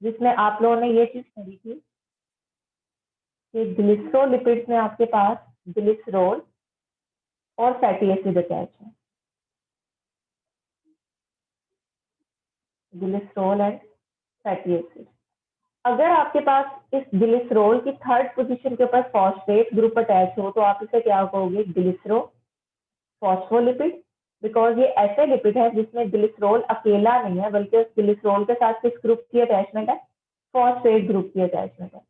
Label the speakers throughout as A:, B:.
A: जिसमें आप लोगों ने ये चीज पढ़ी थी कि ग्लिसरोलिपिड्स में आपके पास ग्लिसरॉल और फैटी एसिड अटैच है, ग्लिसरॉल एंड फैटी एसिड। अगर आपके पास इस ग्लिसरॉल की थर्ड पोजीशन के ऊपर फॉस्फेट ग्रुप अटैच हो तो आप इसे क्या कहोगे, ग्लिसरो फॉस्फोलिपिड, बिकॉज ये ऐसे लिपिड है जिसमें ग्लिसरॉल अकेला नहीं है बल्कि उस ग्लिसरॉल के साथ किस ग्रुप की अटैचमेंट है, फॉस्फेट ग्रुप की अटैचमेंट है।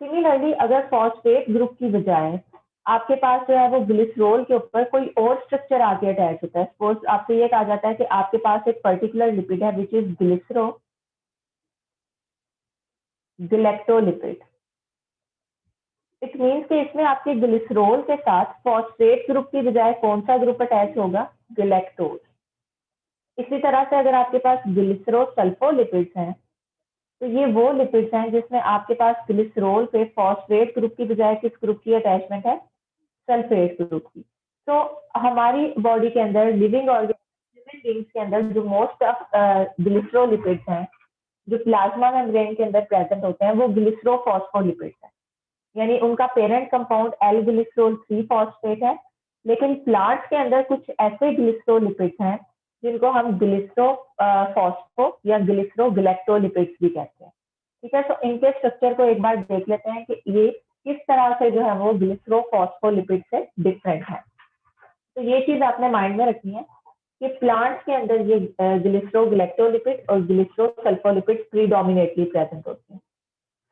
A: सिमिलरली अगर फॉस्फेट ग्रुप की बजाय आपके पास जो है वो ग्लिसरॉल के ऊपर कोई और स्ट्रक्चर आके अटैच होता है, सपोज आपसे ये कहा जाता है कि आपके पास एक पर्टिकुलर लिपिड है विच इज ग्लिसरो गैलेक्टोलिपिड, इट मीन्स कि इसमें आपके ग्लिसरॉल के साथ फॉस्फेट ग्रुप की बजाय कौन सा ग्रुप अटैच होगा, गैलेक्टोज। इसी तरह से अगर आपके पास ग्लिसरो सल्फोलिपिड्स हैं तो ये वो लिपिड्स हैं जिसमें आपके पास ग्लिसरॉल पे फॉस्फेट ग्रुप की बजाय किस ग्रुप की अटैचमेंट है, सल्फेट ग्रुप की। तो हमारी बॉडी के अंदर लिविंग ऑर्गेनिज्म के अंदर जो मोस्ट ऑफ ग्लिसरोलिपिड्स हैं जो प्लाज्मा मेम्ब्रेन के अंदर प्रेजेंट होते हैं वो ग्लिसरोफॉस्फोलिपिड्स हैं, यानी उनका parent compound L glycerol 3 phosphate है। लेकिन प्लांट्स के अंदर कुछ ऐसे ग्लिसरोलिपिड्स हैं जिनको हम ग्लिसरो फॉस्फो या ग्लिसरो गैलेक्टोलिपिड्स भी कहते हैं। ठीक है, तो इनके स्ट्रक्चर को एक बार देख लेते हैं कि ये किस तरह से जो है वो ग्लिसरो फॉस्फोलिपिड से डिफरेंट है। तो ये चीज आपने माइंड में रखनी है कि प्लांट्स के अंदर ये ग्लिसरो गैलेक्टोलिपिड और ग्लिसरो सल्फोलिपिड प्रीडोमिनेटली प्रेजेंट होते हैं।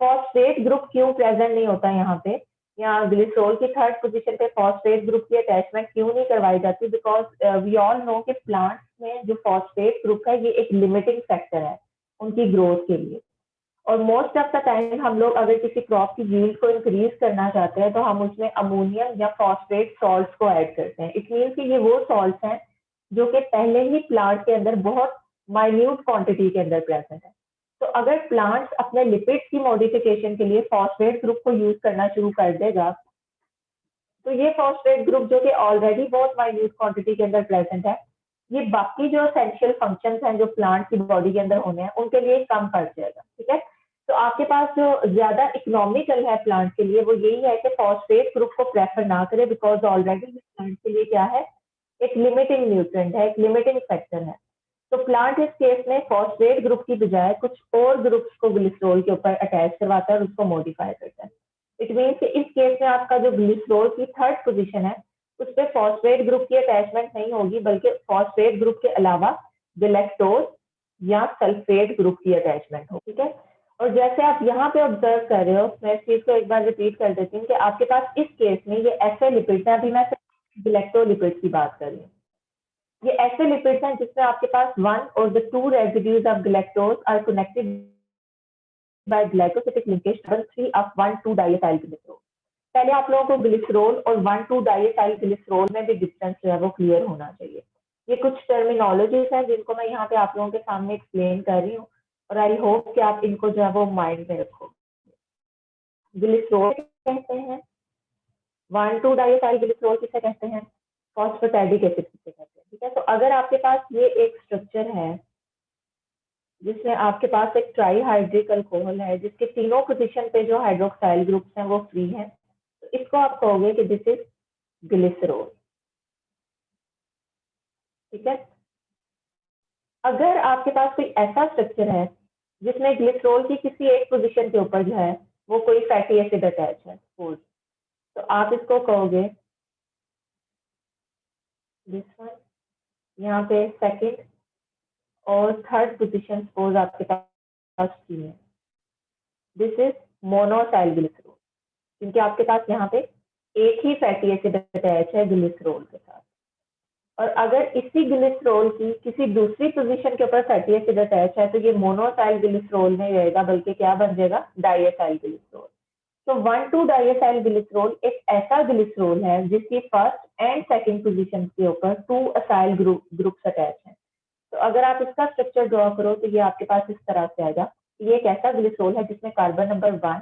A: फॉस्फेट ग्रुप क्यों प्रेजेंट नहीं होता यहाँ पे, या ग्लिसरॉल की थर्ड पोजीशन पे फॉस्फेट ग्रुप की अटैचमेंट क्यों नहीं करवाई जाती, बिकॉज वी ऑल नो कि प्लांट्स में जो फॉस्फेट ग्रुप है ये एक लिमिटिंग फैक्टर है उनकी ग्रोथ के लिए। और मोस्ट ऑफ द टाइम हम लोग अगर किसी क्रॉप की यील्ड को इंक्रीज करना चाहते हैं तो हम उसमें अमोनियम या फॉस्फेट सॉल्ट्स को ऐड करते हैं। इट मीन्स कि ये वो सॉल्ट्स हैं जो कि पहले ही प्लांट के अंदर बहुत माइन्यूट क्वांटिटी के अंदर प्रेजेंट है। तो अगर प्लांट्स अपने लिपिड्स की मॉडिफिकेशन के लिए फॉस्फेट ग्रुप को यूज करना शुरू कर देगा तो ये फॉस्फेट ग्रुप जो कि ऑलरेडी बहुत माइन्यूट क्वांटिटी के अंदर प्रेजेंट है, ये बाकी जो एसेंशियल फंक्शंस हैं जो प्लांट की बॉडी के अंदर होने हैं उनके लिए कम पड़ जाएगा। ठीक है, तो आपके पास जो ज्यादा इकोनॉमिकल है प्लांट के लिए वो यही है कि फॉस्फेट ग्रुप को प्रेफर ना करे, बिकॉज ऑलरेडी प्लांट के लिए क्या है, एक लिमिटिंग न्यूट्रिएंट है, एक लिमिटिंग फैक्टर है। तो प्लांट इस केस में फॉस्फेट ग्रुप की बजाय कुछ और ग्रुप्स को ग्लिसरॉल के ऊपर अटैच करवाता है और उसको मॉडिफाई करता है। इट मीन्स इस केस में आपका जो ग्लिसरॉल की थर्ड पोजीशन है उस पर फॉस्फेट ग्रुप की अटैचमेंट नहीं होगी बल्कि फॉस्फेट ग्रुप के अलावा गैलेक्टोज या सल्फेट ग्रुप की अटैचमेंट हो। ठीक है, और जैसे आप यहाँ पे ऑब्जर्व कर रहे हो, मैं इस चीज को एक बार रिपीट कर देती हूँ कि आपके पास इस केस में ये ऐसे लिपिड्स हैं, अभी मैं गैलेक्टोलिपिड्स की बात कर रही हूँ, ये ऐसे लिपिड्स हैं जिसमें आपके पास वन और the two residues of galactose are connected by glycosidic linkage 3 of 1,2 diethyl glycerol. पहले आप लोगों को ग्लिसरॉल और 1,2 डाइएथाइल ग्लिसरॉल में भी डिफरेंस जो है वो क्लियर होना चाहिए। ये कुछ टर्मिनोलॉजीज हैं जिनको मैं यहाँ पे आप लोगों के सामने एक्सप्लेन कर रही हूँ और आई होप कि आप इनको जो है वो माइंड में रखो। ग्लिसरॉल कहते हैं, 1,2 डाइएथाइल ग्लिसरॉल किसे कहते हैं, फॉस्फेटिडिक एसिड किसे कहते हैं। ठीक है, तो अगर आपके पास ये एक स्ट्रक्चर है जिसमें आपके पास एक ट्राईहाइड्रिक अल्कोहल है जिसके तीनों पोजीशन पे जो हाइड्रोक्साइल ग्रुप्स हैं वो फ्री हैं, तो इसको आप कहोगे कि दिस इज ग्लिसरॉल। ठीक है, अगर आपके पास कोई ऐसा स्ट्रक्चर है जिसमें ग्लिसरॉल की किसी एक पोजीशन के ऊपर जो है वो कोई फैटी एसिड अटैच है सपोज, तो आप इसको कहोगे दिस वन, यहाँ पे सेकंड और थर्ड पोजीशन सपोज आपके पास फ्री है, दिस इज मोनोसाइल ग्लिसरॉल, क्योंकि आपके पास यहाँ पे एक ही फैटी एसिड अटैच है ग्लिसरॉल के साथ। और अगर इसी ग्लिसरॉल की किसी दूसरी पोजीशन के ऊपर फैटी एसिड अटैच है तो ये मोनोसाइल ग्लिसरॉल नहीं रहेगा बल्कि क्या बन जाएगा, डाइएसाइल ग्लिसरॉल। तो 1,2 डाइएसाइल ग्लिसरॉल एक ऐसा ग्लिसरॉल है जिसकी फर्स्ट एंड सेकंड पोजीशन के ऊपर 2 असाइल ग्रुप्स अटैच हैं। तो अगर आप इसका स्ट्रक्चर ड्रॉ करो तो ये आपके पास इस तरह से आएगा। ये एक ऐसा ग्लिसरॉल है जिसमें कार्बन नंबर 1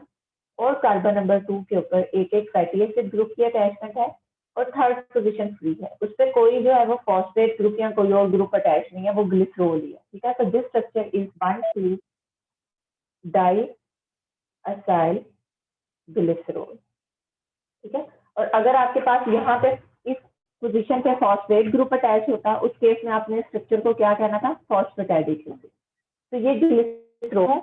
A: और कार्बन नंबर 2 के ऊपर एक एक फैटी एसिड ग्रुप की अटैचमेंट है और थर्ड पोजीशन फ्री है, उस पर कोई जो है वो फॉस्फेट ग्रुप या कोई और ग्रुप अटैच नहीं है, वो ग्लिसरॉल ही है। ठीक है, तो this structure is 1,2 di acyl glycerol, ठीक है। और अगर आपके पास यहाँ पे इस पोजीशन पे फॉस्फेट ग्रुप अटैच होता, उस केस में आपने स्ट्रक्चर को क्या कहना था, फॉस्फेटाइडिक एसिड। तो ये ग्लिसरॉल है,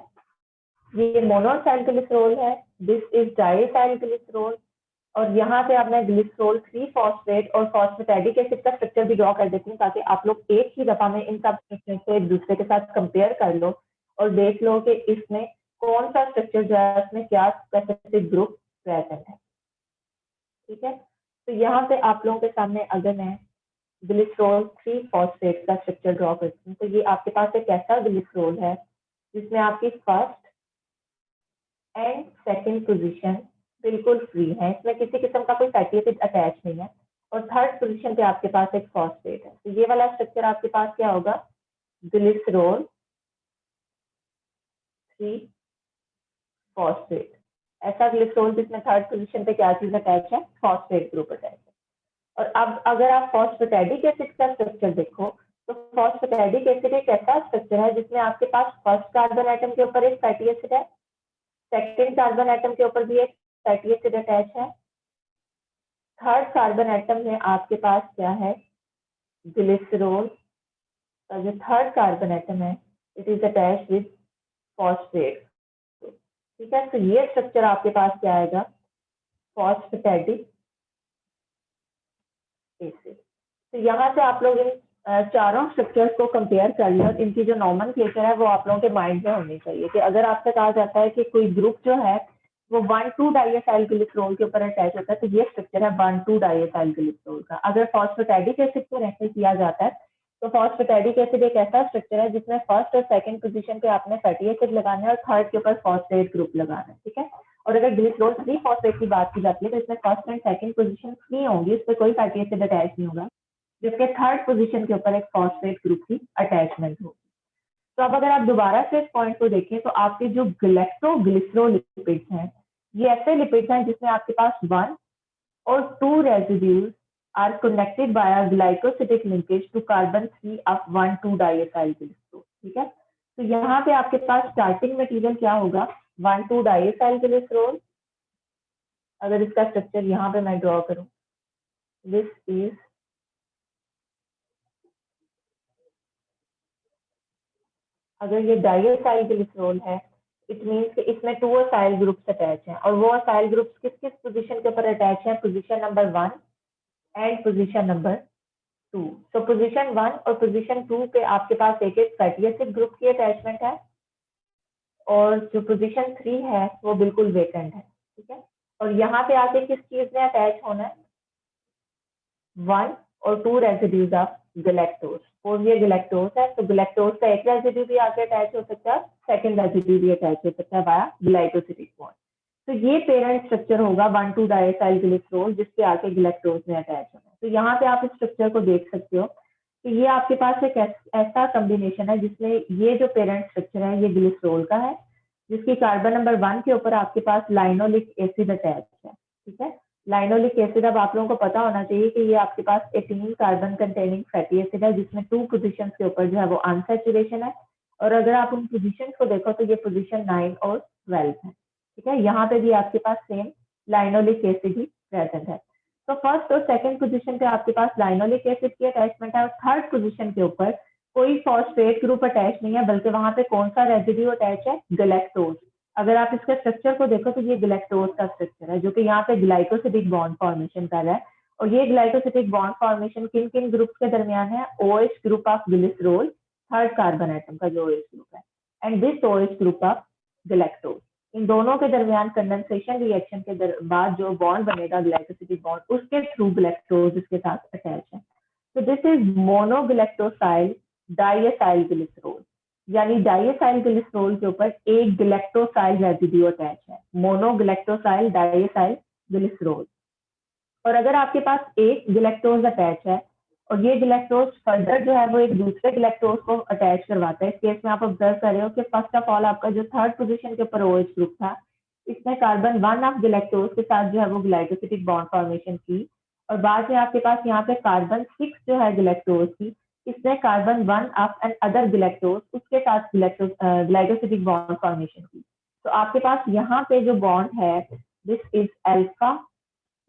A: ये मोनोसाइल ग्लिसरॉल है, दिस इज डाइसाइल ग्लिसरॉल, और यहाँ पे अब मैं ग्लिसरॉल 3 फॉस्फेट और फॉस्फेटाइडिक एसिड का स्ट्रक्चर भी ड्रॉ कर देती हूँ, ताकि आप लोग एक ही दफा में इन सब स्ट्रक्चर को एक दूसरे के साथ कंपेयर कर लो और देख लो कि इसमें कौन सा स्ट्रक्चर जो है उसमें क्या स्पेसिफिक ग्रुप प्रेजेंट है, ठीक है। तो यहाँ पे आप लोगों के सामने अगर मैं ग्लिसरॉल 3 फॉस्फेट का स्ट्रक्चर ड्रॉ करती हूँ, तो ये आपके पास एक ऐसा ग्लिसरॉल है जिसमें आपकी फर्स्ट एंड सेकंड पोजीशन बिल्कुल फ्री है, इसमें किसी किस्म का कोई फैटी एसिड अटैच नहीं है, और थर्ड पोजीशन पे आपके पास एक फॉस्फेट है। तो ये वाला स्ट्रक्चर आपके पास क्या होगा, ग्लिसरॉल 3 फॉस्फेट, ऐसा ग्लिसरॉल जिसमें थर्ड पोजीशन पे क्या चीज अटैच है, फॉस्फेट ग्रुप अटैच है। और अब अगर आप फॉस्फेटाइडिक एसिड का स्ट्रक्चर देखो, तो फॉस्फेटाइडिक एसिड एक ऐसा स्ट्रक्चर है जिसमें आपके पास फर्स्ट कार्बन एटम के ऊपर एक फैटी एसिड है, सेकेंड कार्बन एटम के ऊपर भी एक फैटी एसिड अटैच है, थर्ड कार्बन एटम में आपके पास क्या है, ग्लिसरॉल का जो थर्ड कार्बन एटम है it is attach with phosphate, ठीक है। तो ये स्ट्रक्चर आपके पास क्या आएगा, फॉस्फेटाइडिक एसिड। तो यहाँ से आप लोग इन चारों स्ट्रक्चर्स को कंपेयर कर लो, इनकी जो नॉमेनक्लेचर है वो आप लोगों के माइंड में होनी चाहिए कि अगर आपसे कहा जाता है कि कोई ग्रुप जो है वो 1,2 डाइएसाइल ग्लिसरॉल के ऊपर अटैच होता है, तो ये स्ट्रक्चर है 1,2 डाइएसाइल ग्लिसरॉल का। अगर फॉस्फेटाइडिक एसिड को रेफर किया जाता है, तो फॉस्फेटाइडिक एसिड एक ऐसा स्ट्रक्चर है जिसमें फर्स्ट और सेकंड पोजीशन पे आपने फैटी एसिड लगाना है और थर्ड के ऊपर फॉस्फेट ग्रुप लगाना है, ठीक है। और अगर ग्लिसरॉल 3 फॉस्फेट की बात की जाती है, तो इसमें first and second position free होंगी, इस पर कोई फैटी एसिड अटैच नहीं होगा, जिसके थर्ड पोजीशन के ऊपर एक फॉस्फेट ग्रुप की अटैचमेंट होगी। तो अब अगर आप दोबारा से इस पॉइंट को देखें, तो आपके जो गैलेक्टोग्लिसरोलिपिड्स हैं, ये ऐसे लिपिड्स हैं जिसमें आपके पास 1 और 2 residues are connected by a glycosidic linkage to carbon 3 of 1,2 diacyl glycerol, ठीक है। तो यहाँ पे आपके पास स्टार्टिंग मटेरियल क्या होगा, 1,2 डाइएसाइल ग्लिसरॉल। अगर इसका स्ट्रक्चर यहाँ पे मैं ड्रॉ करूँ, दिस इज, अगर ये डाइएसाइल ग्लिसरॉल है, इट मीन्स कि इसमें 2 असाइल ग्रुप्स अटैच हैं, और वो असाइल ग्रुप्स किस किस पोजीशन के ऊपर अटैच हैं, position number 1 and position number 2। तो पोजीशन 1 और पोजीशन 2 पे आपके पास एक एक फैटी एसिड ग्रुप की अटैचमेंट है, और जो पोजीशन 3 है वो बिल्कुल वेकेंट है, ठीक है। और यहाँ पे आके किस चीज में अटैच होना है, 1 और 2 रेसिड्यूज ऑफ गैलेक्टोज, और ये गैलेक्टोज है, तो गैलेक्टोज का एक रेसिड्यू भी आके अटैच हो सकता है, सेकंड रेसिड्यू भी अटैच हो सकता है बाय ग्लाइकोसिडिक बॉन्ड। तो ये पेरेंट स्ट्रक्चर होगा 1,2 डाइएसाइल ग्लिसरॉल, जिसके आके गैलेक्टोज में अटैच होना है। तो यहाँ पे आप इस स्ट्रक्चर को देख सकते हो कि ये आपके पास एक ऐसा कॉम्बिनेशन है जिसमें ये जो पेरेंट स्ट्रक्चर है ये ग्लिसरॉल का है, जिसकी कार्बन नंबर 1 के ऊपर आपके पास लाइनोलिक एसिड अटैच है, ठीक है। लाइनोलिक एसिड, अब आप लोगों को पता होना चाहिए कि ये आपके पास 18 कार्बन कंटेनिंग फैटी एसिड है, जिसमें 2 पोजीशंस के ऊपर जो है वो अनसैचुरेशन है, और अगर आप उन पोजीशंस को देखो तो ये पोजीशन 9 और 12 है, ठीक है। यहाँ पे भी आपके पास सेम लाइनोलिक एसिड ही प्रेजेंट है। तो फर्स्ट और सेकंड पोजीशन पे आपके पास लाइनोलिक एसिड की अटैचमेंट है, और थर्ड पोजीशन के ऊपर कोई फॉस्फेट ग्रुप अटैच नहीं है, बल्कि वहां पे कौन सा रेसिड्यू अटैच है, गैलेक्टोज। अगर आप इसके स्ट्रक्चर को देखो तो ये ग्लाइकोज का स्ट्रक्चर है, जो कि यहाँ पे ग्लाइकोसिडिक बॉन्ड फॉर्मेशन कर रहा है, और ये ग्लाइकोसिडिक बॉन्ड फॉर्मेशन किन किन ग्रुप्स के दरमियान है, OH group of glycerol, third carbon atom का जो OH ग्रुप है, and this OH group of galactose. इन दोनों के दरमियान कंडेंसेशन रिएक्शन के बाद जो बॉन्ड बनेगा ग्लाइकोसिडिक बॉन्ड, उसके थ्रू गैलेक्टोज इसके साथ अटैच है। तो दिस इज मोनोग्लाइकोसाइल डाइएसाइल ग्लिसरॉल, यानी डाइएसाइल ग्लिसरॉल के ऊपर एक गैलेक्टोसाइल रेसिड्यू अटैच है, मोनोग्लाइकोसाइल डाइएसाइल ग्लिसरॉल। और अगर आपके पास एक गैलेक्टोज अटैच है और ये गैलेक्टोज फर्दर जो है वो एक दूसरे गैलेक्टोज को अटैच करवाता है, इस केस में आप ऑब्जर्व कर रहे हो कि फर्स्ट ऑफ ऑल आपका जो थर्ड पोजीशन के ऊपर OH ग्रुप था, इसने कार्बन 1 ऑफ गैलेक्टोज के साथ जो है वो ग्लाइकोसिडिक बॉन्ड फॉर्मेशन की, और बाद में आपके पास यहाँ पे कार्बन 6 जो है गैलेक्टोज की, इसने carbon 1 of another galactose उसके साथ ग्लाइकोसिडिक बॉन्ड फॉर्मेशन की। तो आपके पास यहाँ पे जो बॉन्ड है दिस इज अल्फा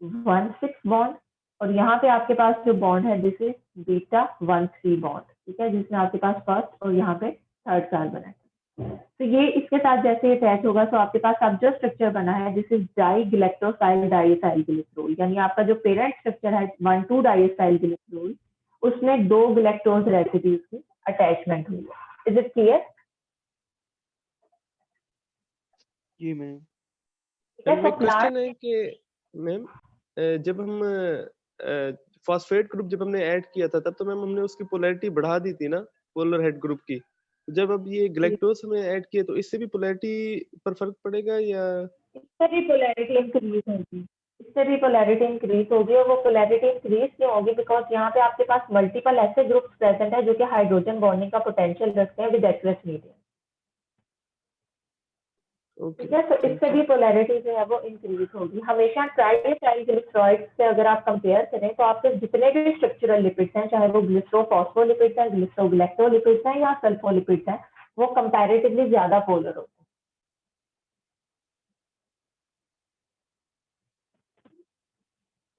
A: 1,6 बॉन्ड, और यहाँ पे आपके पास जो बॉन्ड है दिस इज बीटा 1,3 बॉन्ड, ठीक है, जिसमें आपके पास फर्स्ट और यहाँ पे थर्ड कार्बन है। तो ये इसके साथ जैसे ये अटैच होगा तो आपके पास अब जो स्ट्रक्चर बना है दिस इज डाइग्लाइकोसाइल डाइएसाइल ग्लिसरॉल, यानी आपका जो पेरेंट स्ट्रक्चर है 1,2 डाइएसाइल ग्लिसरॉल, उसमें 2 ग्लैक्टोज रेसिड्यूज की अटैचमेंट हुई है। Is it clear?
B: जी मैम।
A: ठीक है,
B: मेरा
A: तो
B: क्वेश्चन है
A: प्लांट
B: कि मैम जब हम फॉस्फेट ग्रुप जब हमने ऐड किया था तब तो मैम हमने उसकी पोलैरिटी बढ़ा दी थी ना, पोलर हेड ग्रुप की। जब अब ये ग्लैक्टोज में ऐड किए तो इससे भी पोलैरिटी पर फर्क पड़ेगा या?
A: इससे भी पोलैरिटी इंक्रीज होगी, इससे भी पोलैरिटी इंक्रीज होगी, और वो पोलैरिटी इंक्रीज क्यों होगी? बिकॉज यहाँ पे आपके पास मल्टीपल ऐसे ग्रुप्स प्रेजेंट है जो कि हाइड्रोजन बॉन्डिंग का पोटेंशियल रखते हैं विद एक्वस मीडियम,
B: ओके,
A: ठीक है। तो
B: थैंक
A: इससे
B: यू।
A: भी पोलैरिटी जो है वो इंक्रीज होगी। हमेशा ट्राइग्लिसराइड से अगर आप कंपेयर करें तो आपके जितने भी स्ट्रक्चरल लिपिड्स हैं, चाहे वो ग्लिसरोफॉस्फोलिपिड्स हैं, ग्लिसरोग्लैक्टोलिपिड्स हैं या सल्फोलिपिड्स हैं, वो कंपैरेटिवली ज्यादा पोलर होते हैं,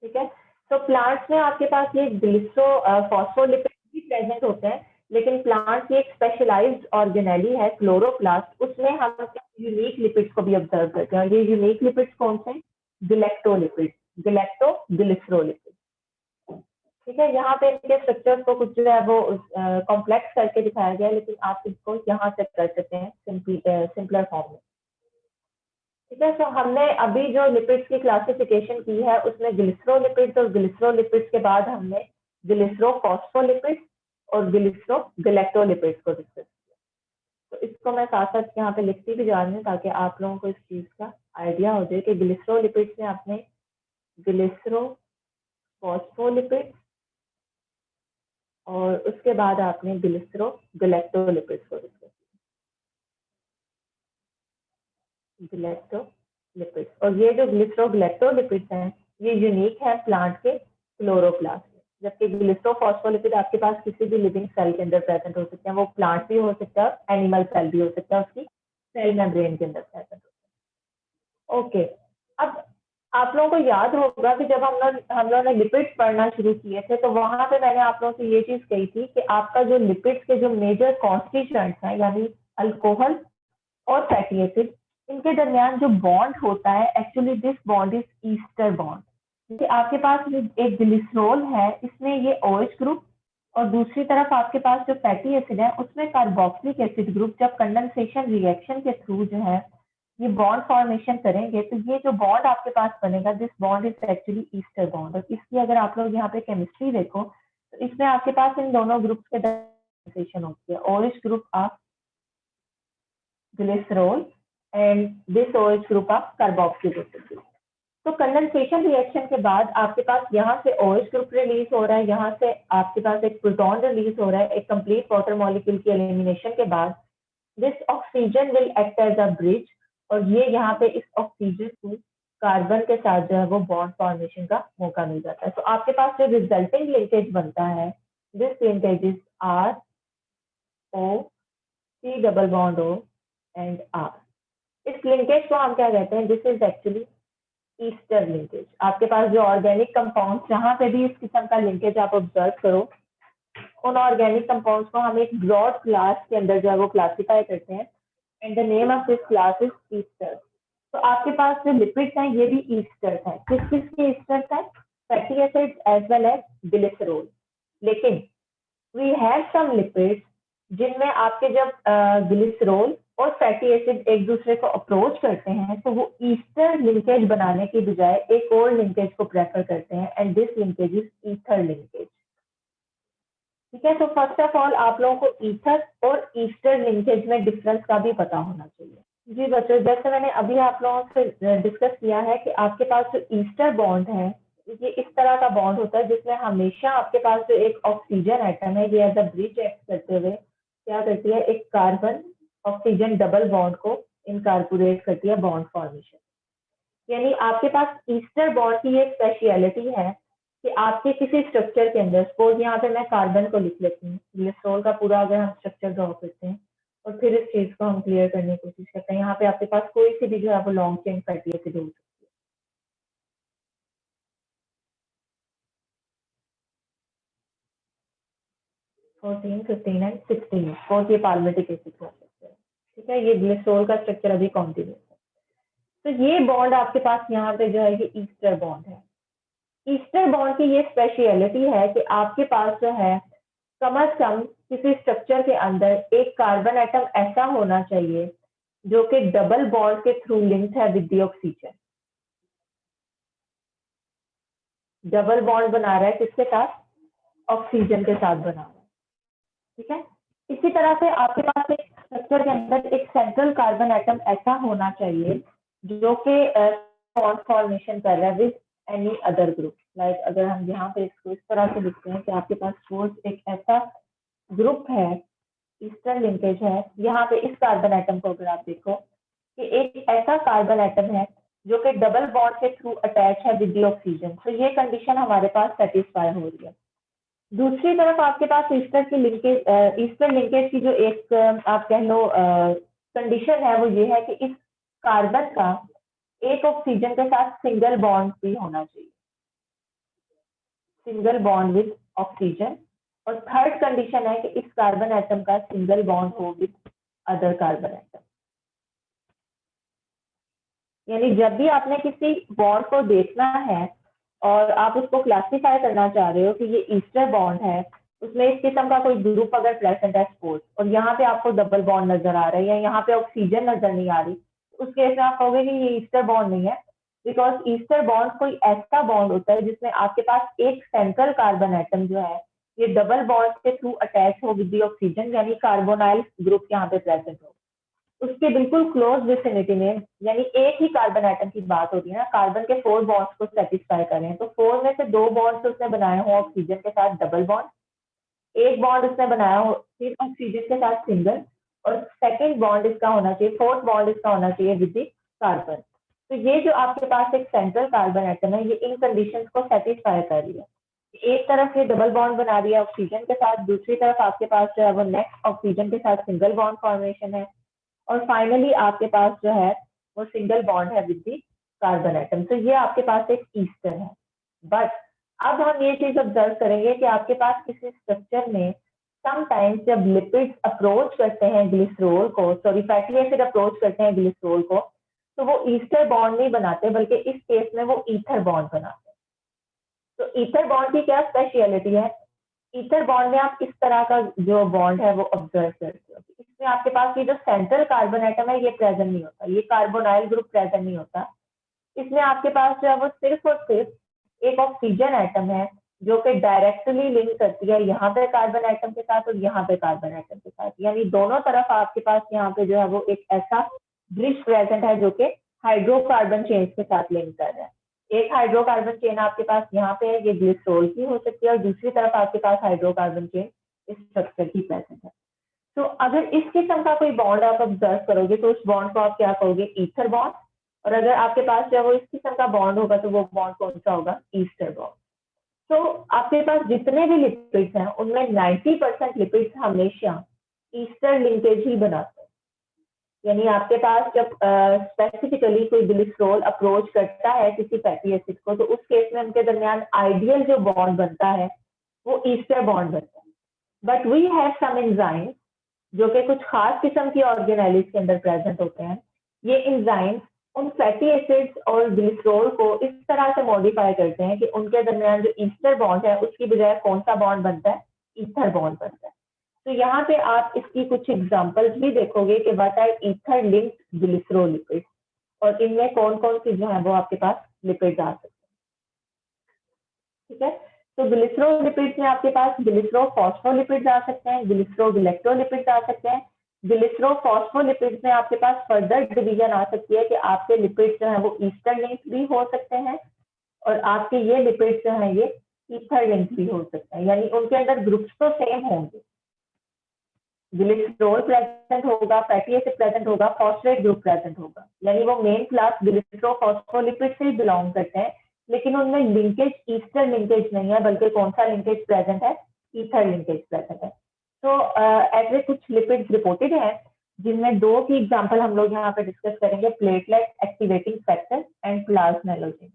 A: ठीक है। तो प्लांट्स में आपके पास ये ग्लिसरो फॉस्फोलिपिड भी प्रेजेंट होते हैं, लेकिन प्लांट की एक स्पेशलाइज्ड ऑर्गेनेली है क्लोरोप्लास्ट, उसमें हम यूनिक लिपिड्स को भी ऑब्जर्व करते हैं। ये यूनिक लिपिड्स कौन से? गिलेक्टोलिपिड, गिलेक्टो ग्लिसरोलिपिड, ठीक है। यहाँ पे इनके स्ट्रक्चर्स को कुछ जो है वो कॉम्प्लेक्स करके दिखाया गया है, लेकिन आप इसको यहाँ से कर सकते हैं सिंपलर फॉर्म में, ठीक है। तो हमने अभी जो लिपिड्स की क्लासिफिकेशन की है उसमें ग्लिसरोलिपिड्स और ग्लिसरोलिपिड्स के बाद हमने ग्लिसरोफॉस्फोलिपिड्स और ग्लिसरोगैलेक्टोलिपिड्स को डिस्कस किया। तो इसको मैं साथ साथ यहाँ पे लिखती भी जा रही हूँ ताकि आप लोगों को इस चीज का आइडिया हो जाए कि ग्लिसरोलिपिड्स में आपने ग्लिसरोफॉस्फोलिपिड्स और उसके बाद आपने ग्लिसरोगैलेक्टोलिपिड्स को डिस्कस किया, ग्लैक्टोलिपिड्स। और ये जो ग्लिसरोगैलेक्टोलिपिड्स हैं ये यूनिक है प्लांट के क्लोरोप्लास्ट में, जबकि ग्लिसरोफॉस्फोलिपिड आपके पास किसी भी लिविंग सेल के अंदर प्रेजेंट हो सकते हैं, वो प्लांट भी हो सकता है, एनिमल सेल भी हो सकता है, उसकी सेल मेम्ब्रेन के अंदर प्रेजेंट होता है। ओके, अब आप लोगों को याद होगा कि जब हम लोगों ने लिपिड्स पढ़ना शुरू किए थे तो वहां पे मैंने आप लोगों से ये चीज कही थी कि आपका जो लिपिड्स के जो मेजर कॉन्स्टिट्यूएंट्स हैं, यानी अल्कोहल और फैटी एसिड, इनके दरमियान जो बॉन्ड होता है actually this bond is ester bond, क्योंकि आपके पास एक ग्लिसरॉल है, इसमें ये OH ग्रुप, और दूसरी तरफ आपके पास जो फैटी एसिड है उसमें कार्बोक्सिलिक एसिड ग्रुप जब कंडेंसेशन रिएक्शन के थ्रू जो है ये बॉन्ड फॉर्मेशन करेंगे तो ये जो बॉन्ड आपके पास बनेगा this bond is actually ester bond. और इसकी अगर आप लोग यहाँ पे केमिस्ट्री देखो तो इसमें आपके पास इन दोनों ग्रुप्स के कंडेंसेशन होती है, OH group of glycerol and this OH group of carboxylic acid. तो कंडेंसेशन रिएक्शन के बाद आपके पास यहाँ से OH ग्रुप रिलीज हो रहा है, यहाँ से आपके पास एक प्रोटॉन रिलीज हो रहा है, एक कंप्लीट वाटर मॉलिक्यूल की एलिमिनेशन के बाद this oxygen will act as a bridge, और ये यहाँ पे इस ऑक्सीजन को कार्बन के साथ जो है वो बॉन्ड फॉर्मेशन का मौका मिल जाता है। तो आपके पास जो रिजल्टिंग लिंकेज बनता है this linkage is RO double bond O and R। इस लिंकेज को हम क्या कहते हैं? This is actually Easter linkage. आपके पास जो ऑर्गेनिक कंपाउंड जहां पे भी इस किस्म का लिंकेज आप ऑब्जर्व करो उन ऑर्गेनिक कंपाउंड्स को हम एक ब्रॉड क्लास के अंदर जो है वो क्लासिफाई करते हैं, and the name of this class is Easter. तो आपके पास जो लिपिड्स हैं ये भी ईस्टर है। किस किस के ईस्टर है? Fatty acids as well as glycerol. लेकिन वी हैव सम लिपिड्स जिनमें आपके जब ग्लिसरॉल और फैटी एसिड एक दूसरे को अप्रोच करते हैं तो वो ईस्टर लिंकेज बनाने की बजाय एक और लिंकेज को प्रेफर करते हैं, and this linkage is ether linkage, ठीक है। तो फर्स्ट ऑफ ऑल आप लोगों को ईथर और ईस्टर लिंकेज में डिफरेंस का भी पता होना चाहिए। जी बच्चों, जैसे मैंने अभी आप लोगों से डिस्कस किया है कि आपके पास जो ईस्टर बॉन्ड है ये इस तरह का बॉन्ड होता है जिसमें हमेशा आपके पास जो एक ऑक्सीजन एटम है ये एज अ ब्रिज एक्ट करते हुए क्या करती है, एक कार्बन ऑक्सीजन डबल बॉन्ड को इनकारपोरेट करती है बॉन्ड फॉर्मेशन। यानी आपके पास ईस्टर बॉन्ड की एक स्पेशलिटी है कि आपके किसी स्ट्रक्चर के अंदर, सपोज यहाँ पे मैं कार्बन को लिख लेती हूँ, ग्लिसरॉल का पूरा अगर हम स्ट्रक्चर ड्रॉ करते हैं और फिर इस चीज को हम क्लियर करने की कोशिश करते हैं। यहाँ पे आपके पास कोई सी भी जो है वो लॉन्ग चेन फैटी एसिड हो सकती है। 14, 15 एंड 16 और ये पाल्मिटिक एसिड हो सकते हैं। ठीक है, ये ग्लिसरॉल का स्ट्रक्चर अभी कॉन्टिन्यूस है। तो ये बॉन्ड आपके पास यहाँ पे जो है ये ईस्टर बॉन्ड है। ईस्टर बॉन्ड की ये स्पेशलिटी है कि आपके पास जो है कम से कम किसी स्ट्रक्चर के अंदर एक कार्बन एटम ऐसा होना चाहिए जो कि डबल बॉन्ड के थ्रू लिंक्ड है with the oxygen. Double bond बना रहा है किसके साथ? ऑक्सीजन के साथ बना रहा है। ठीक है, इसी तरह से आपके पास एक स्ट्रक्चर के अंदर एक सेंट्रल कार्बन एटम ऐसा होना चाहिए जो कि बॉन्ड फॉर्मेशन कर रहा है with any other group. Like अगर हम यहाँ पे इसको इस तरह से लिखते हैं कि आपके पास सपोज एक ऐसा ग्रुप है, ईस्टर्न लिंकेज है, यहाँ पे इस कार्बन एटम को अगर आप देखो कि एक ऐसा कार्बन एटम है जो कि डबल बॉन्ड के थ्रू अटैच है विद द ऑक्सीजन, तो ये कंडीशन हमारे पास सेटिस्फाई हो रही है। दूसरी तरफ आपके पास ईस्टर की लिंकेज ईस्टर लिंकेज की जो एक आप कह लो कंडीशन है वो ये है कि इस कार्बन का एक ऑक्सीजन के साथ सिंगल बॉन्ड भी होना चाहिए, सिंगल बॉन्ड विद ऑक्सीजन। और थर्ड कंडीशन है कि इस कार्बन एटम का सिंगल बॉन्ड हो विद अदर कार्बन एटम। यानी जब भी आपने किसी बॉन्ड को देखना है और आप उसको क्लासिफाई करना चाह रहे हो कि ये ईस्टर बॉन्ड है, उसमें इस किस्म का कोई ग्रुप अगर प्रेजेंट है सपोज, और यहाँ पे आपको डबल बॉन्ड नजर आ रहा है या यहाँ पे ऑक्सीजन नजर नहीं आ रही, उस केस में आप कहोगे कि ये ईस्टर बॉन्ड नहीं है, बिकॉज ईस्टर बॉन्ड कोई ऐसा बॉन्ड होता है जिसमें आपके पास एक सेंट्रल कार्बन एटम जो है ये डबल बॉन्ड के थ्रू अटैच हो विद द ऑक्सीजन, यानी कार्बोनाइल ग्रुप यहाँ पे प्रेजेंट हो। उसके बिल्कुल क्लोज विसिनिटी में, यानी एक ही कार्बन एटम की बात होती है ना, कार्बन के 4 बॉन्ड्स को सेटिस्फाई करें तो 4 में से 2 बॉन्ड्स उसने बनाए हो ऑक्सीजन के साथ डबल बॉन्ड, एक बॉन्ड उसने बनाया हो फिर ऑक्सीजन के साथ सिंगल, और सेकंड बॉन्ड इसका होना चाहिए, फोर्थ बॉन्ड इसका होना चाहिए विद द कार्बन। तो ये जो आपके पास एक सेंट्रल कार्बन एटम है ये इन कंडीशंस को सेटिस्फाई कर रही है। एक तरफ ये डबल बॉन्ड बना रही है ऑक्सीजन के साथ, दूसरी तरफ आपके पास जो है वो नेक्स्ट ऑक्सीजन के साथ सिंगल बॉन्ड फॉर्मेशन है, और फाइनली आपके पास जो है वो सिंगल बॉन्ड है विद द कार्बन एटम। तो ये आपके पास एक ईस्टर है। बट अब हम ये चीज ऑब्जर्व करेंगे कि आपके पास किसी स्ट्रक्चर में समटाइम्स जब लिपिड्स अप्रोच करते हैं ग्लिसरॉल को, सॉरी फैटी एसिड अप्रोच करते हैं ग्लिसरॉल को, तो वो ईस्टर बॉन्ड नहीं बनाते बल्कि इस केस में वो ईथर बॉन्ड बनाते हैं। तो ईथर बॉन्ड की क्या स्पेशलिटी है? ईथर बॉन्ड में आप इस तरह का जो बॉन्ड है वो ऑब्जर्व करते हो, इसमें आपके पास ये जो सेंट्रल कार्बन एटम है ये प्रेजेंट नहीं होता, ये कार्बोनाइल ग्रुप प्रेजेंट नहीं होता। इसमें आपके पास जो है वो सिर्फ और सिर्फ एक ऑक्सीजन एटम है जो कि डायरेक्टली लिंक करती है यहाँ पे कार्बन एटम के साथ और यहाँ पे कार्बन एटम के साथ, यानी दोनों तरफ आपके पास यहाँ पे जो है वो एक ऐसा ब्रिज प्रेजेंट है जो कि हाइड्रोकार्बन चेन के साथ लिंक कर रहा है। एक हाइड्रोकार्बन चेन आपके पास यहाँ पे है, ये ग्लिसरॉल की हो सकती है, और दूसरी तरफ आपके पास हाइड्रोकार्बन चेन इस स्ट्रक्चर की प्रेजेंट है। तो अगर इस किस्म का कोई बॉन्ड आप ऑब्जर्व करोगे तो उस बॉन्ड को आप क्या कहोगे? Ether bond. और अगर आपके पास जो है वो इस किस्म का बॉन्ड होगा तो वो बॉन्ड कौन सा होगा? Ester bond. तो आपके पास जितने भी लिपिड्स हैं उनमें 90% लिपिड्स हमेशा ईस्टर लिंकेज ही बनाते हैं। यानी आपके पास जब स्पेसिफिकली कोई ग्लिसरॉल अप्रोच करता है किसी फैटी एसिड को, तो उस केस में उनके दरमियान आइडियल जो बॉन्ड बनता है वो ईस्टर बॉन्ड बनता है। But we have some enzymes जो कि कुछ खास किस्म की ऑर्गेनेलिस के अंदर प्रेजेंट होते हैं। ये एंजाइम्स उन फैटी एसिड्स और ग्लिसरॉल को इस तरह से मॉडिफाई करते हैं कि उनके दरमियान जो ईस्टर बॉन्ड है उसकी बजाय कौन सा बॉन्ड बनता है? ईथर बॉन्ड बनता है। तो यहाँ पे आप इसकी कुछ एग्जांपल्स भी देखोगे कि व्हाट आर ईथर लिंक्ड ग्लिसरोलिपिड्स, और इनमें कौन कौन सी जो है वो आपके पास लिपिड्स आ सकते हैं। ठीक है, तो ग्लिसरोलिपिड्स में आपके पास ग्लिसरोफॉस्फोलिपिड्स आ सकते हैं, ग्लिसरोगैलेक्टोलिपिड्स आ सकते हैं। ग्लिसरोफॉस्फोलिपिड्स में आपके पास फर्दर डिवीजन आ सकती है कि आपके लिपिड्स जो है वो ईस्टर लिंक्ड भी हो सकते हैं और आपके ये लिपिड्स जो है ये ईथर लिंक्ड भी हो सकते हैं, यानी उनके अंदर ग्रुप्स तो सेम होंगे। ग्लिसरॉल प्रेजेंट होगा, फैटी एसिड प्रेजेंट होगा, फॉस्फेट ग्रुप प्रेजेंट होगा, यानी वो मेन क्लास ग्लिसरोफॉस्फोलिपिड से बिलोंग करते हैं, लेकिन उनमें लिंकेज ईस्टर लिंकेज नहीं है बल्कि कौन सा लिंकेज प्रेजेंट है? ईथर लिंकेज प्रेजेंट है। तो ऐसे कुछ लिपिड्स रिपोर्टेड हैं जिनमें दो की एग्जांपल हम लोग यहाँ पे डिस्कस करेंगे, प्लेटलेट एक्टिवेटिंग फैक्टर एंड प्लाज्मेलोजिन।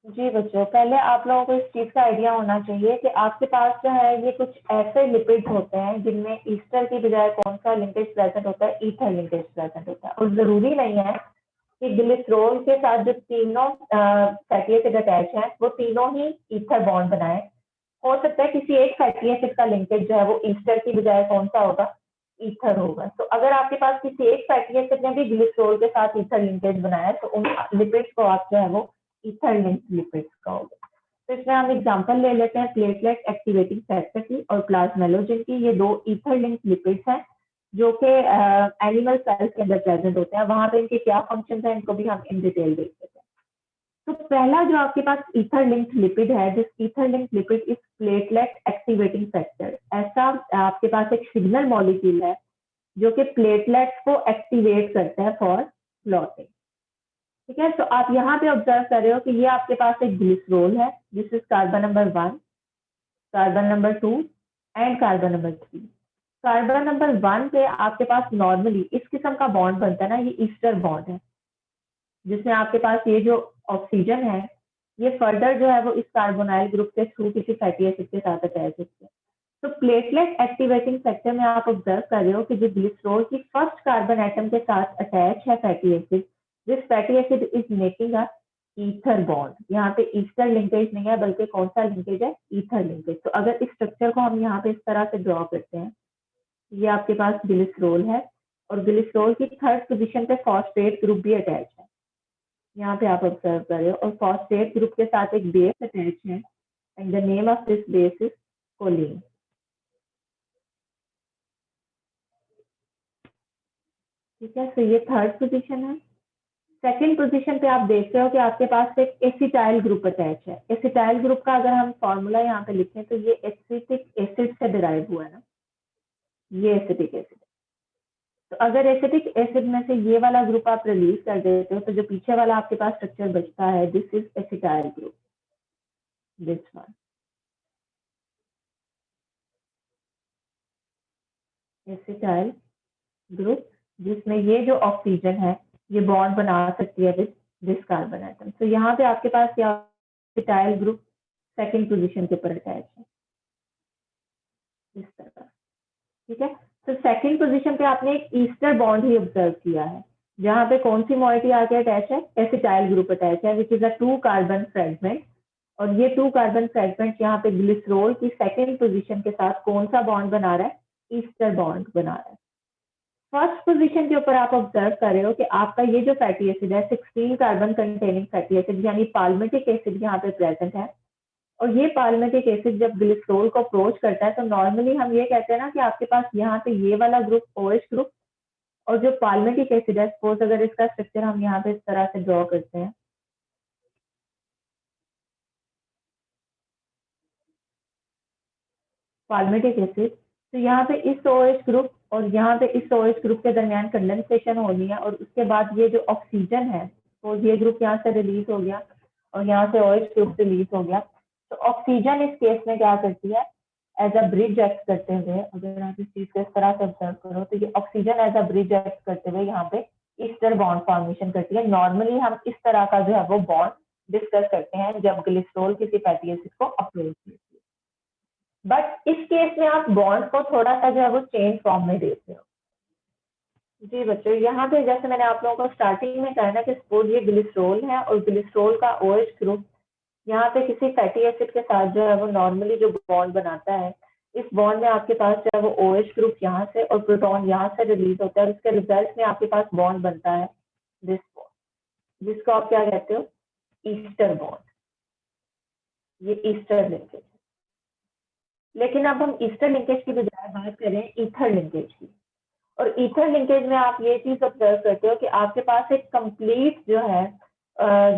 A: जी बच्चों, पहले आप लोगों को इस चीज का आइडिया होना चाहिए कि आपके पास जो है ये कुछ ऐसे लिपिड्स होते हैं जिनमें ईस्टर की बजाय कौन सा लिंकेज प्रेजेंट होता है, ईथर लिंकेज प्रेजेंट होता है। और जरूरी नहीं है कि ग्लिसरॉल के साथ जो तीनों फैटी एसिड अटैच है वो तीनों ही ईथर बॉन्ड बनाए। हो सकता है किसी एक फैटी एसिड का लिंकेज जो है वो ईस्टर की बजाय कौन सा होगा, ईथर होगा। तो अगर आपके पास किसी एक फैटी एसिड ने भी ग्लिसरॉल के साथ ईथर लिंकेज बनाया तो उन लिपिड्स को आप जो है वो ईथर लिंक्ड लिपिड्स कहोगे। तो इसमें हम एग्जांपल ले लेते हैं प्लेटलेट एक्टिवेटिंग फैक्टर की और प्लाज्मेलोजिन की। ये दो ईथर लिंक्ड लिपिड्स हैं जो कि एनिमल सेल्स के अंदर प्रेजेंट होते हैं। वहां पे इनके क्या फंक्शन है इनको भी हम इन डिटेल देख लेते हैं। तो पहला जो आपके पास ईथर लिंक्ड लिपिड है, this ether linked lipid is platelet activating factor. ऐसा आपके पास एक सिग्नल मॉलिक्यूल है जो कि प्लेटलेट्स को एक्टिवेट करता है फॉर क्लॉटिंग। ठीक है, तो आप यहाँ पे ऑब्जर्व कर रहे हो कि ये आपके पास एक ग्लिसरॉल है, this is carbon number 1, carbon number 2 and carbon number 3। Carbon number 1 पे आपके पास नॉर्मली इस किस्म का बॉन्ड बनता है ना, ये ईस्टर बॉन्ड है, जिसमें आपके पास ये जो ऑक्सीजन है ये फर्दर जो है वो इस कार्बोनाइल ग्रुप के थ्रू किसी फैटी एसिड के साथ अटैच होती है। तो प्लेटलेट एक्टिवेटिंग फैक्टर में आप ऑब्जर्व कर रहे हो कि जो ग्लिसरॉल की फर्स्ट कार्बन एटम के साथ अटैच है fatty acid, this fatty acid is making a ether bond. यहाँ पे ईस्टर लिंकेज नहीं है बल्कि कौन सा लिंकेज है, ईथर लिंकेज। तो अगर इस स्ट्रक्चर को हम यहाँ पे इस तरह से ड्रॉ करते हैं, ये आपके पास ग्लिसरॉल है और ग्लिसरॉल की थर्ड पोजीशन पे फॉस्फेट ग्रुप भी अटैच है, यहाँ पे आप ऑब्जर्व कर रहे हो। और फॉस्फेट ग्रुप के साथ एक बेस अटैच है and the name of this base is choline. ठीक है, तो ये थर्ड पोजीशन है। सेकंड पोजीशन पे आप देख रहे हो कि आपके पास एक एसिटाइल ग्रुप अटैच है। एसिटाइल ग्रुप का अगर हम फॉर्मूला यहाँ पे लिखें तो ये एसिटिक एसिड से डिराइव हुआ है ना, ये एसिटिक एसिड। तो अगर एसिटिक एसिड में से ये वाला ग्रुप आप रिलीज कर देते हो तो जो पीछे वाला आपके पास स्ट्रक्चर बचता है, this is acetyl group, this one acetyl group, जिसमें ये जो ऑक्सीजन है ये बॉन्ड बना सकती है विद दिस कार्बन एटम। तो यहाँ पे आपके पास क्या, एसिटाइल ग्रुप सेकंड पोजीशन के ऊपर अटैच है इस तरह। ठीक है, तो सेकंड पोजीशन पे आपने एक ईस्टर बॉन्ड ही ऑब्जर्व किया है, जहां पे कौन सी मॉइटी आके अटैच है, एसिटाइल ग्रुप अटैच है which is a 2 carbon fragment. और ये 2 कार्बन फ्रेगमेंट यहाँ पे ग्लिसरॉल की सेकंड पोजीशन के साथ कौन सा बॉन्ड बना रहा है, ईस्टर बॉन्ड बना रहा है। फर्स्ट पोजीशन के ऊपर आप ऑब्जर्व कर रहे हो कि आपका ये जो फैटी एसिड है 16 कार्बन कंटेनिंग फैटी एसिड यानी पाल्मिटिक एसिड यहाँ पे प्रेजेंट है। और ये पाल्मिटिक एसिड जब ग्लिसरॉल को अप्रोच करता है तो नॉर्मली हम ये कहते हैं ना कि आपके पास यहाँ पे ये वाला ग्रुप OH ग्रुप और जो पाल्मिटिक एसिड है, सपोज अगर इसका स्ट्रक्चर हम यहाँ पे इस तरह से ड्रॉ करते हैं, पाल्मिटिक एसिड, तो यहाँ पे इस OH ग्रुप और यहाँ पे इस OH ग्रुप के दरमियान कंडेंसेशन होनी है और उसके बाद ये जो ऑक्सीजन है तो ये ग्रुप यहाँ से रिलीज हो गया और यहाँ से OH ग्रुप रिलीज हो गया। तो ऑक्सीजन इस केस में क्या करती है, एज अ ब्रिज एक्ट करते हुए, अगर आप इस चीज को इस तरह से ऑब्जर्व करो तो ये oxygen as a bridge act करते हुए यहाँ पे ईस्टर बॉन्ड फॉर्मेशन करती है। नॉर्मली हम इस तरह का जो है वो बॉन्ड डिस्कस करते हैं जब ग्लिसरॉल किसी फैटी एसिड को अप्रोच करती है। बट इस केस में आप बॉन्ड को थोड़ा सा जो है वो चेन फॉर्म में देते हो। जी बच्चों, यहाँ पे जैसे मैंने आप लोगों को स्टार्टिंग में कहा ना कि सपोज ये ग्लिसरॉल है और ग्लिसरॉल का OH ग्रुप यहाँ पे किसी फैटी एसिड के साथ जो है वो नॉर्मली जो बॉन्ड बनाता है, इस बॉन्ड में आपके पास जो है वो OH ग्रुप यहाँ से और प्रोटॉन यहाँ से रिलीज होता है और इसके रिजल्ट में आपके पास बॉन्ड बनता है दिस बॉन्ड, जिसको आप क्या कहते हो, ईस्टर बॉन्ड। ये ईस्टर लिंकेज। लेकिन अब हम ईस्टर लिंकेज की बजाय बात करें ईथर लिंकेज की। और ईथर लिंकेज में आप ये चीज ऑब्जर्व करते हो कि आपके पास एक कंप्लीट जो है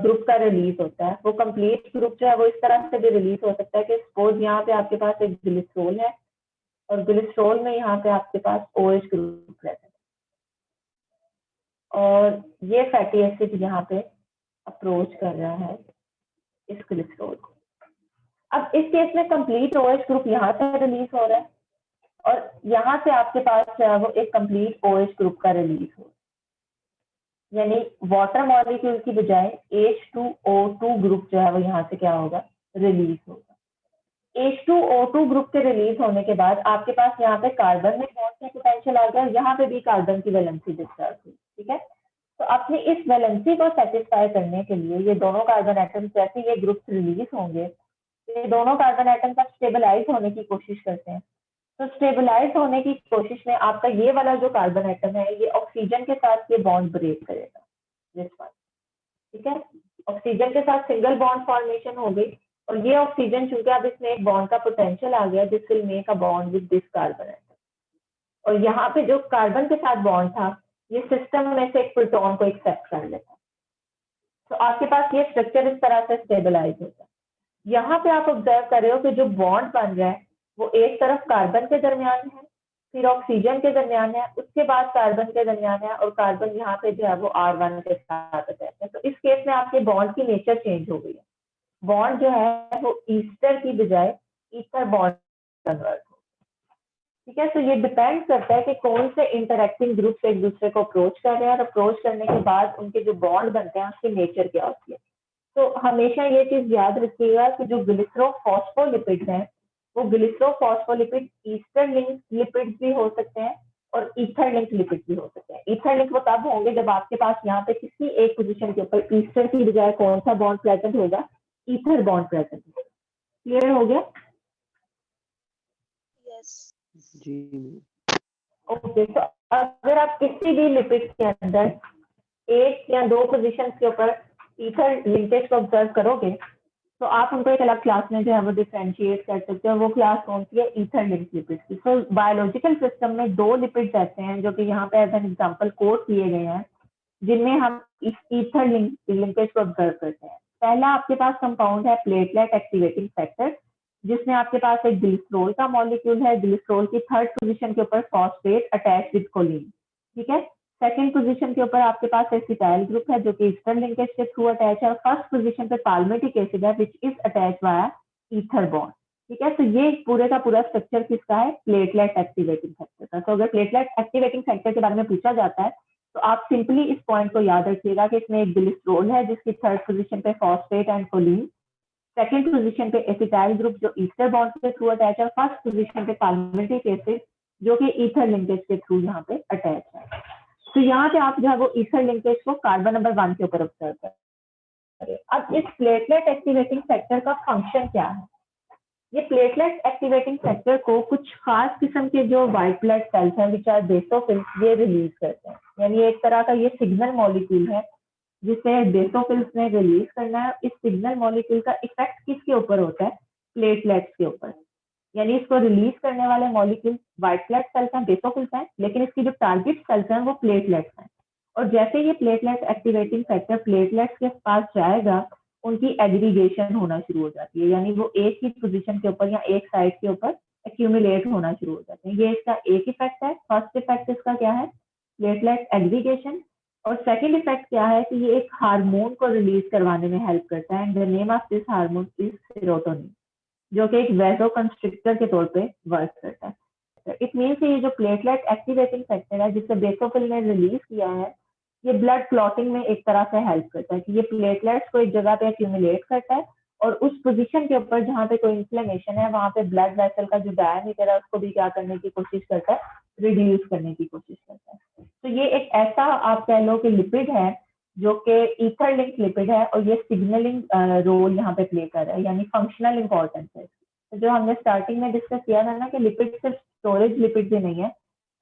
A: ग्रुप का रिलीज होता है। वो कंप्लीट ग्रुप जो है वो इस तरह से भी रिलीज हो सकता है कि सपोज यहाँ पे आपके पास एक ग्लिसरॉल है और ग्लिसरॉल में यहाँ पे आपके पास OH ग्रुप रहता है और ये फैटी एसिड यहाँ पे अप्रोच कर रहा है इस ग्लिसरॉल को। अब इस केस में कंप्लीट OH ग्रुप यहाँ से रिलीज हो रहा है और यहाँ से आपके पास जो है वो एक कंप्लीट OH ग्रुप का रिलीज हो रहा है, यानी वाटर मॉलिक्यूल की बजाय H2O2 ग्रुप जो है वो यहाँ से क्या होगा, रिलीज होगा। H2O2 ग्रुप के रिलीज होने के बाद आपके पास यहाँ पे कार्बन में बॉन्ड का पोटेंशियल आ गया, यहाँ पे भी कार्बन की वैलेंसी डिस्चार्ज हुई, ठीक है। तो अपने इस वैलेंसी को सेटिस्फाई करने के लिए ये दोनों कार्बन एटम जैसे ये ग्रुप रिलीज होंगे, ये दोनों कार्बन एटम का स्टेबलाइज होने की कोशिश करते हैं। तो स्टेबलाइज होने की कोशिश में आपका ये वाला जो कार्बन एटम है ये ऑक्सीजन के साथ ये बॉन्ड ब्रेक करेगा, दिस वन, ठीक है। ऑक्सीजन के साथ सिंगल बॉन्ड फॉर्मेशन हो गई और ये ऑक्सीजन चूंकि अब इसमें एक बॉन्ड का पोटेंशियल आ गया, this will make a bond with this carbon atom. और यहाँ पे जो कार्बन के साथ बॉन्ड था ये सिस्टम में से एक प्रोटॉन को एक्सेप्ट कर लेता, तो आपके पास ये स्ट्रक्चर इस तरह से स्टेबलाइज होता है। यहाँ पे आप ऑब्जर्व कर रहे हो कि जो बॉन्ड बन रहा है वो एक तरफ कार्बन के दरमियान है, फिर ऑक्सीजन के दरमियान है, उसके बाद कार्बन के दरमियान है और कार्बन यहाँ पे जो है वो R1 के साथ अटैच है। तो इस केस में आपके बॉन्ड की नेचर चेंज हो गई है, बॉन्ड जो है वो ईस्टर की बजाय ईथर बॉन्ड कन्वर्ट हो, ठीक है। तो ये डिपेंड करता है कि कौन से इंटरेक्टिंग ग्रुप्स एक दूसरे को अप्रोच कर रहे हैं और अप्रोच करने के बाद उनके जो बॉन्ड बनते हैं उसकी नेचर क्या होती है। तो हमेशा ये चीज याद रखिएगा कि जो ग्लिसरोफॉस्फोलिपिड्स हैं वो ग्लिसरोफॉस्फोलिपिड ईस्टर लिंक लिपिड्स भी हो सकते हैं और ईथर लिंक लिपिड भी हो सकते हैं। ईथर लिंक वो तब होंगे जब आपके पास यहाँ पे किसी एक पोजीशन के ऊपर ईस्टर की बजाय कौन सा बॉन्ड प्रेजेंट होगा, ईथर बॉन्ड प्रेजेंट होगा। क्लियर हो गया?
C: यस
B: जी।
A: ओके, तो अगर आप किसी भी लिपिड के अंदर एक या दो पोजीशन के ऊपर ईथर लिंकेज को ऑब्जर्व करोगे तो आप उनको एक अलग क्लास में जो है वो डिफरेंशिएट कर सकते हो। वो क्लास कौन सी है? ईथर लिंक लिपिड की। तो बायोलॉजिकल सिस्टम में दो लिपिड्स ऐसे हैं जो कि यहाँ पे एज एन एग्जांपल कोट किए गए हैं जिनमें हम इस ईथर लिंकेज को ऑब्जर्व करते हैं। पहला आपके पास कंपाउंड है प्लेटलेट एक्टिवेटिंग फैक्टर, जिसमें आपके पास एक ग्लिसरोल का मॉलिक्यूल है, ग्लिसरोल की थर्ड पोजीशन के ऊपर फॉस्फेट अटैच विद कोलिन, ठीक है। सेकंड पोजीशन के ऊपर आपके पास एसिटाइल ग्रुप है जो कि ईस्टर्न लिंकेज के थ्रू अटैच है और फर्स्ट पोजीशन पे पाल्मेटिक एसिड है which is attach via ether bond, ठीक है। तो ये पूरे का पूरा स्ट्रक्चर किसका है? प्लेटलेट एक्टिवेटिंग फैक्टर का। तो अगर प्लेटलेट एक्टिवेटिंग फैक्टर के बारे में पूछा जाता है तो आप सिंपली इस पॉइंट को याद रखिएगा कि इसमें एक ग्लिसरोल है जिसकी थर्ड पोजीशन पे phosphate and choline, second position पे एसिटाइल ग्रुप जो ईस्टर बॉन्ड के थ्रू अटैच है, फर्स्ट पोजीशन पे पाल्मेटिक एसिड जो कि ईथर लिंकेज के थ्रू यहाँ पे अटैच है। तो यहाँ पे आप जो है वो ईथर लिंकेज को कार्बन नंबर 1 के ऊपर ऑब्जर्व करें। अब इस प्लेटलेट एक्टिवेटिंग फैक्टर का फंक्शन क्या है? ये प्लेटलेट एक्टिवेटिंग फैक्टर को कुछ खास किस्म के जो व्हाइट ब्लड सेल्स हैं विच आर बेसोफिल्स ये रिलीज करते हैं, यानी एक तरह का ये सिग्नल मॉलिक्यूल है जिसे बेसोफिल्स ने रिलीज करना है। इस सिग्नल मॉलिक्यूल का इफेक्ट किसके ऊपर होता है? प्लेटलेट्स के ऊपर, यानी इसको रिलीज करने वाले मॉलिक्यूल व्हाइट ब्लड सेल्स हैं, बेसोफिल्स हैं, लेकिन इसकी जो टारगेट सेल्स हैं वो प्लेटलेट्स हैं। और जैसे ये प्लेटलेट एक्टिवेटिंग फैक्टर प्लेटलेट्स के पास जाएगा उनकी एग्रीगेशन होना शुरू हो जाती है, यानी वो एक ही पोजीशन के ऊपर या एक साइड के ऊपर एक्यूमुलेट होना शुरू हो जाते हैं। ये इसका एक इफेक्ट है। फर्स्ट इफेक्ट इसका क्या है? Platelet aggregation. और सेकेंड इफेक्ट क्या है कि ये एक हार्मोन को रिलीज करवाने में हेल्प करता है and the name of this hormone is serotonin, जो कि एक वैसोकंस्ट्रिक्टर के तौर पे वर्क करता है। इट मीन्स ये जो प्लेटलेट एक्टिवेटिंग फैक्टर है जिसे बेसोफिल ने रिलीज किया है ये ब्लड क्लॉटिंग में एक तरह से हेल्प करता है कि ये प्लेटलेट्स को एक जगह पे एक्यूमुलेट करता है और उस पोजीशन के ऊपर जहाँ पे कोई इन्फ्लेमेशन है वहां पे ब्लड वेसल का जो डायमीटर है उसको भी क्या करने की कोशिश करता है? रिड्यूस करने की कोशिश करता है। तो ये एक ऐसा आप कह लो कि लिपिड है जो कि ईथर लिंक लिपिड है और ये सिग्नलिंग रोल यहाँ पे प्ले कर रहा है, यानी फंक्शनल इंपॉर्टेंस है। तो जो हमने स्टार्टिंग में डिस्कस किया था ना कि लिपिड सिर्फ स्टोरेज लिपिड ही नहीं है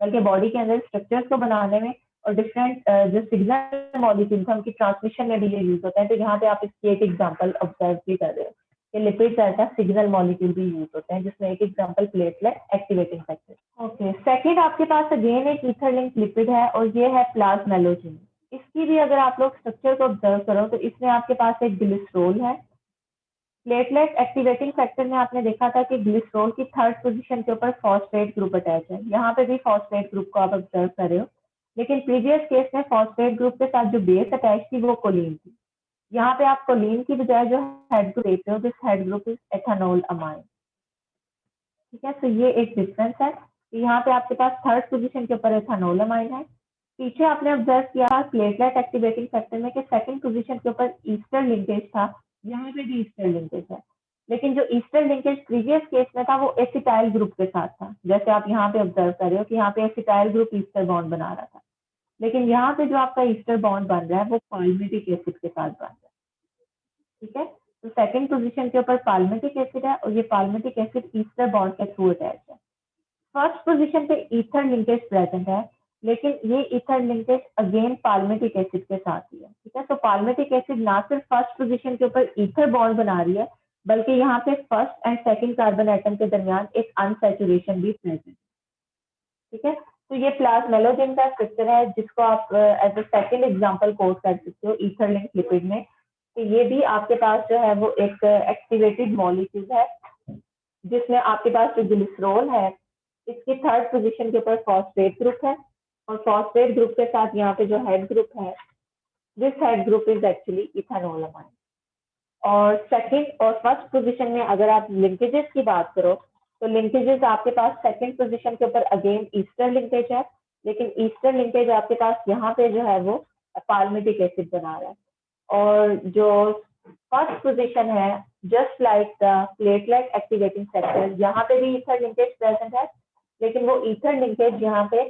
A: बल्कि बॉडी के अंदर स्ट्रक्चर्स को बनाने में और डिफरेंट जो सिग्नल मॉलिक्यूल्स हैं उनकी ट्रांसमिशन में भी ये यूज होता है। तो यहाँ पे आप इसकी एक एग्जांपल ऑब्जर्व भी कर रहे हो कि लिपिड्स ऐसा सिग्नल मॉलिक्यूल भी यूज होते हैं जिसमें एक example platelet activating factor. Okay, second आपके पास अगेन एक ईथर लिंक लिपिड है और ये है प्लाज्मेलोजिन। इसकी भी अगर आप लोग स्ट्रक्चर को ऑब्जर्व करो तो इसमें आपके पास एक ग्लिसरोल है। प्लेटलेट एक्टिवेटिंग फैक्टर में आपने देखा था कि ग्लिसरोल की थर्ड पोजीशन के ऊपर फॉस्फेट ग्रुप अटैच है, यहाँ पे भी फॉस्फेट ग्रुप को आप ऑब्जर्व कर रहे हो, लेकिन प्रीवियस केस में फॉस्फेट ग्रुप के साथ जो बेस अटैच थी वो कोलिन थी। यहाँ पे आप कोलिन की बजाय जो हेड ग्रुप लेते हो, this head group is ethanol amine. ठीक है, तो ये एक डिफरेंस है। यहाँ पे आपके पास थर्ड पोजीशन के ऊपर एथेनॉल अमाइन है। पीछे आपने ऑब्जर्व किया प्लेटलेट एक्टिवेटिंग फैक्टर में कि सेकंड पोजीशन के ऊपर ईस्टर लिंकेज था, यहाँ पे भी ईस्टर लिंकेज है, लेकिन जो ईस्टर लिंकेज प्रीवियस केस में था वो एसिटाइल ग्रुप के साथ था। जैसे आप यहाँ पे ऑब्जर्व कर रहे हो कि यहाँ पे एसिटाइल ग्रुप ईस्टर बॉन्ड बना रहा था, लेकिन यहाँ पे जो आपका ईस्टर बॉन्ड बन रहा है वो पाल्मिटिक एसिड के साथ बन रहा है। ठीक है, तो सेकंड पोजीशन के ऊपर पाल्मिटिक एसिड है और ये पाल्मिटिक एसिड ईस्टर बॉन्ड के थ्रू अटैच है। फर्स्ट पोजीशन पे ईथर लिंकेज प्रेजेंट है, लेकिन ये ether linkage again palmitic acid के साथ ही है। ठीक है, तो पाल्मिटिक एसिड ना सिर्फ फर्स्ट पोजीशन के ऊपर ईथर बॉन्ड बना रही है, बल्कि यहाँ पे first and second carbon atom के दरमियान एक अनसैचुरेशन भी प्रेजेंट है। ठीक है, तो ये प्लाज्मेलोजिन का स्ट्रक्चर है जिसको आप as a second example quote कर सकते हो ईथर लिंक लिपिड में। तो ये भी आपके पास जो है वो एक एक्टिवेटेड मॉलिक्यूल है जिसमें आपके पास जो ग्लिसरॉल है इसकी थर्ड पोजीशन के ऊपर फॉस्फेट ग्रुप है, और फॉस्फेट ग्रुप के साथ यहाँ पे जो हेड ग्रुप है, this head group is actually ethanol amine. और सेकंड और फर्स्ट पोजीशन में अगर आप लिंकेजेस की बात करो तो लिंकेजेस आपके पास सेकंड पोजीशन के ऊपर अगेन ईस्टर लिंकेज है, लेकिन ईस्टर लिंकेज आपके पास यहाँ पे जो है वो पाल्मिटिक एसिड बना रहा है। और जो फर्स्ट पोजीशन है just like the platelet activating factor, यहाँ पे भी ईथर लिंकेज प्रेजेंट है, लेकिन वो ईथर लिंकेज यहाँ पे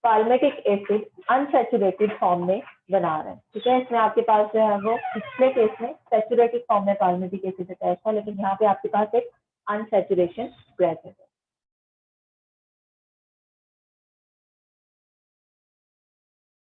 A: पाल्मिटिक एसिड अनसैचुरेटेड फॉर्म में बना रहे हैं। ठीक है, इसमें आपके पास जो है वो पिछले केस में सैचुरेटेड फॉर्म में पाल्मिटिक एसिड अटैच था, लेकिन यहाँ पे आपके पास एक अनसैचुरेशन प्रेजेंट है।